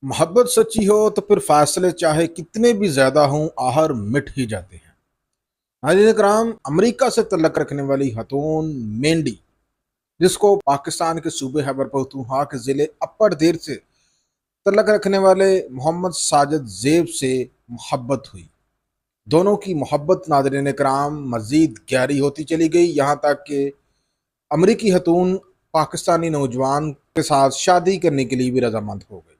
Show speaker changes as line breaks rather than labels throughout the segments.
मोहब्बत सच्ची हो तो फिर फासले चाहे कितने भी ज्यादा हों आखिर मिट ही जाते हैं। नाज़रीन कराम, अमेरिका से तल्लक रखने वाली खतून मेंढी, जिसको पाकिस्तान के सूबे खैबर पख्तूनख्वा के जिले अपर देर से तल्लक रखने वाले मोहम्मद साजिद जेब से मोहब्बत हुई। दोनों की मोहब्बत नाज़रीन कराम मजीद गहरी होती चली गई, यहाँ तक कि अमरीकी खतून पाकिस्तानी नौजवान के साथ शादी करने के लिए भी रजामंद हो गई।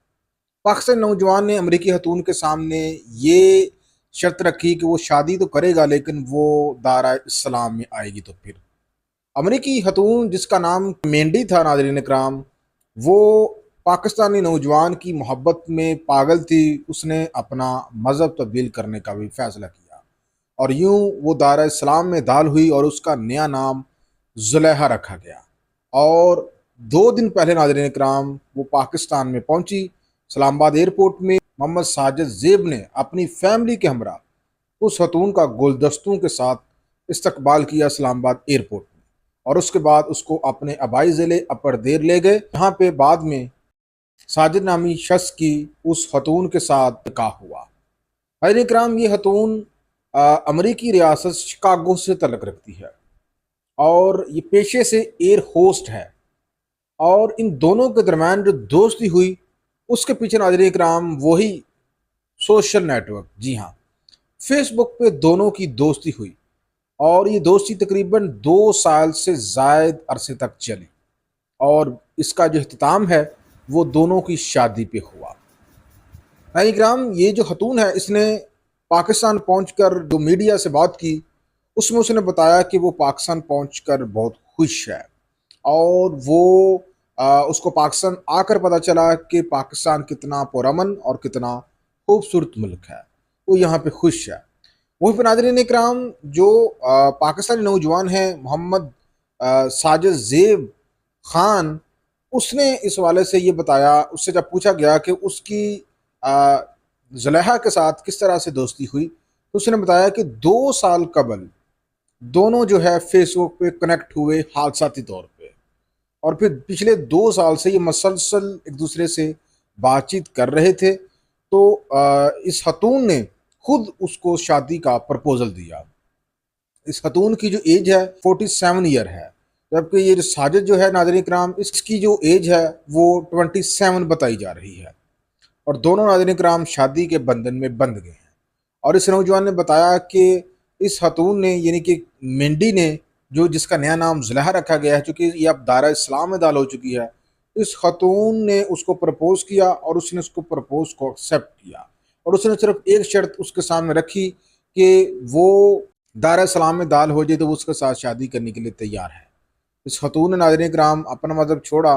पाकिस्तानी नौजवान ने अमेरिकी खतून के सामने ये शर्त रखी कि वो शादी तो करेगा लेकिन वो दायरा इस्लाम में आएगी। तो फिर अमेरिकी खतून, जिसका नाम मेंढी था नाज़रीन इकराम, वो पाकिस्तानी नौजवान की मोहब्बत में पागल थी। उसने अपना मज़हब तब्दील करने का भी फैसला किया और यूं वो दायरा इस्लाम में दाल हुई और उसका नया नाम जुलेहा रखा गया। और 2 दिन पहले नाज़रीन इकराम वो पाकिस्तान में पहुंची। इस्लामाबाद एयरपोर्ट में मोहम्मद साजिद जेब ने अपनी फैमिली के हमरा उस खतून का गुलदस्तों के साथ इस्तकबाल किया इस्लामाबाद एयरपोर्ट में, और उसके बाद उसको अपने आबाई ज़िले अपर देर ले गए। यहाँ पे बाद में साजिद नामी शख्स की उस खतून के साथ निकाह हुआ। नाज़रीन इकराम, ये खतून अमरीकी रियासत शिकागो से तल्लुक़ रखती है और ये पेशे से एयर होस्ट है। और इन दोनों के दरमियान जो दोस्ती हुई, उसके पीछे नाज़रीन इकराम वही सोशल नेटवर्क, जी हाँ, फेसबुक पे दोनों की दोस्ती हुई और ये दोस्ती तकरीबन 2 साल से ज़ायद अरसे तक चली और इसका जो इख्तिताम है वो दोनों की शादी पे हुआ। नाज़रीन इकराम, ये जो खतून है, इसने पाकिस्तान पहुंचकर जो मीडिया से बात की, उसमें उसने बताया कि वो पाकिस्तान पहुंचकर बहुत खुश है और वो उसको पाकिस्तान आकर पता चला कि पाकिस्तान कितना पुरअमन और कितना खूबसूरत मुल्क है। वो यहाँ पे खुश है। वहीं पर नाज़रीन इकराम, जो पाकिस्तानी नौजवान है मोहम्मद साजिद जेब खान, उसने इस हवाले से ये बताया, उससे जब पूछा गया कि उसकी जुलेहा के साथ किस तरह से दोस्ती हुई, तो उसने बताया कि 2 साल कबल दोनों जो है फेसबुक पे कनेक्ट हुए हादसाती तौर पे, और फिर पिछले 2 साल से ये मसलसल एक दूसरे से बातचीत कर रहे थे। तो इस खतून ने खुद उसको शादी का प्रपोजल दिया। इस खतून की जो एज है 47 ईयर है, जबकि ये जो साजिद जो है नाज़रीन इकराम, इसकी जो एज है वो 27 बताई जा रही है। और दोनों नाज़रीन इकराम शादी के बंधन में बंध गए हैं। और इस नौजवान ने बताया कि इस खतून ने, यानी कि मेंढी ने, जो जिसका नया नाम जुलेहा रखा गया है, चूँकि ये अब दायरा इस्लाम में दाल हो चुकी है, इस खतून ने उसको प्रपोज किया और उसने उसको प्रपोज को एक्सेप्ट किया। और उसने सिर्फ एक शर्त उसके सामने रखी कि वो दायरा इस्लाम में दाल हो जाए तो वो उसके साथ शादी करने के लिए तैयार है। इस खतून ने नाज़रीन इकराम अपना मज़हब छोड़ा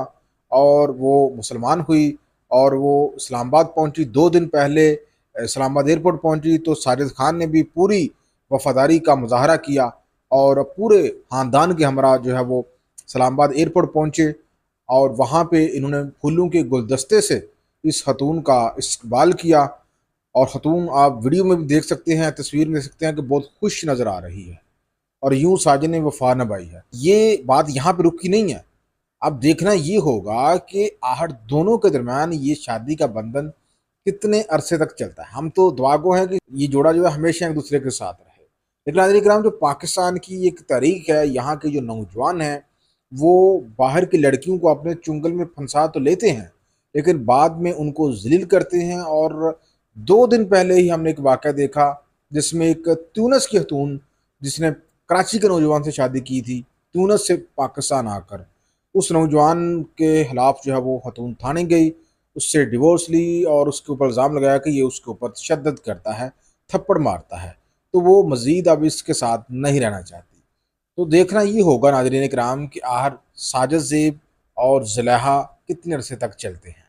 और वो मुसलमान हुई और वो इस्लामाबाद पहुंची। 2 दिन पहले इस्लामाबाद एयरपोर्ट पहुंची तो साजिद खान ने भी पूरी वफादारी का मुजाहरा किया और पूरे ख़ानदान के हमरा जो है वो इस्लामाबाद एयरपोर्ट पहुंचे और वहाँ पे इन्होंने फूलों के गुलदस्ते से इस खतून का इस्तकबाल किया। और खतून, आप वीडियो में भी देख सकते हैं, तस्वीर में देख सकते हैं कि बहुत खुश नज़र आ रही है और यूं साजिद ने वफा निभाई है। ये बात यहाँ पे रुकी नहीं है। अब देखना ये होगा कि आखिर दोनों के दरमियान ये शादी का बंधन कितने अरसे तक चलता है। हम तो दुआ गो हैं कि ये जोड़ा जो है हमेशा एक दूसरे के साथ रहे। लेकिन नाज़रीन इकराम, जो पाकिस्तान की एक तारीख है, यहाँ के जो नौजवान हैं वो बाहर की लड़कियों को अपने चुंगल में फंसा तो लेते हैं, लेकिन बाद में उनको जलील करते हैं। और 2 दिन पहले ही हमने एक वाक़या देखा जिसमें एक ट्यूनिस की खतून, जिसने कराची के नौजवान से शादी की थी, ट्यूनिस से पाकिस्तान आकर, उस नौजवान के खिलाफ जो है वो खतून थाने गई, उससे डिवोर्स ली और उसके ऊपर इल्ज़ाम लगाया कि ये उसके ऊपर तशद्दुद करता है, थप्पड़ मारता है, तो वो मज़ीद अब इसके साथ नहीं रहना चाहती। तो देखना ये होगा नाज़रीन इकराम कि आखिर साजिद जेब और जुलेहा कितने अरसे तक चलते हैं।